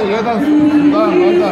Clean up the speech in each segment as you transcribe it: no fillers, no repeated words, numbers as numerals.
jedan dan, onda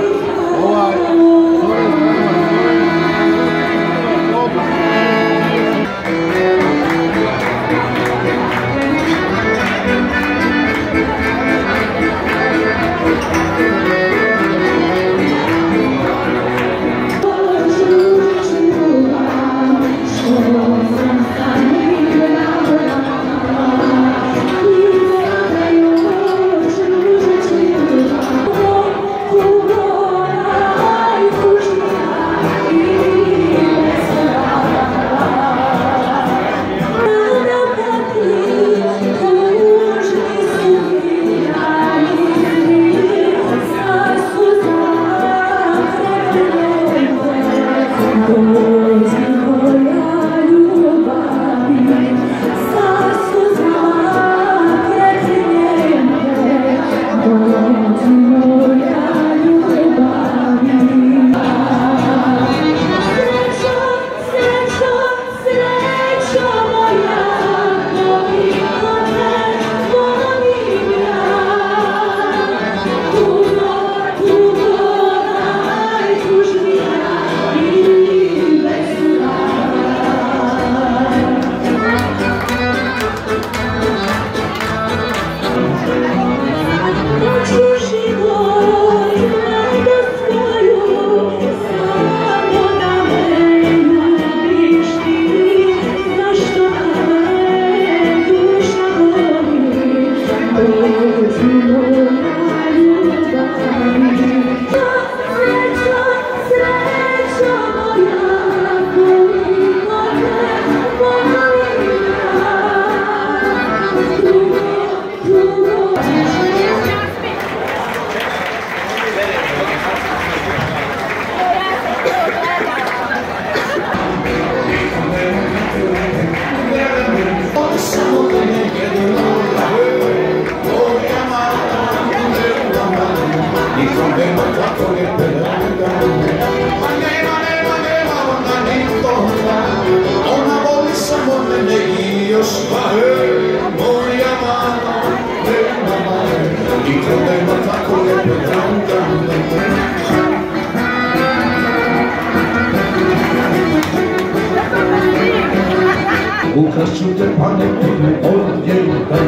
Ukraść te panetony odjęte.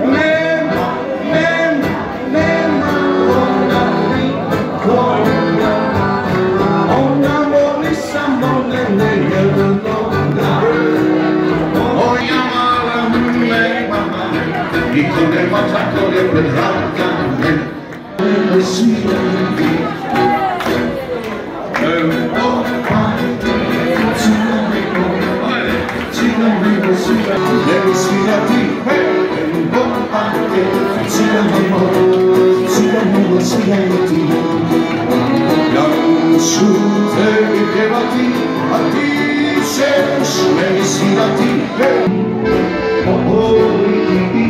Nema ona nikoga. Ona woli samo mene jednoga. Moja mala nema, niko nema tako lijepe draga. Ne sviđa Devi sfidati, un po' anche, sfidami, sfidati. Non su te levati, a ti c'è, devi sfidati. Poi ti,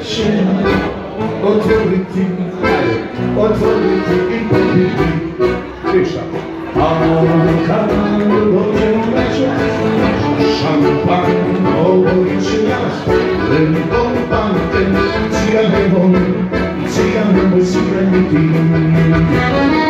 scende, otvoriti, i potiti. Pisha. Quand dođemo večer, šampan, ovoj će nas, lemon pamte, cijanemo, cijaniti.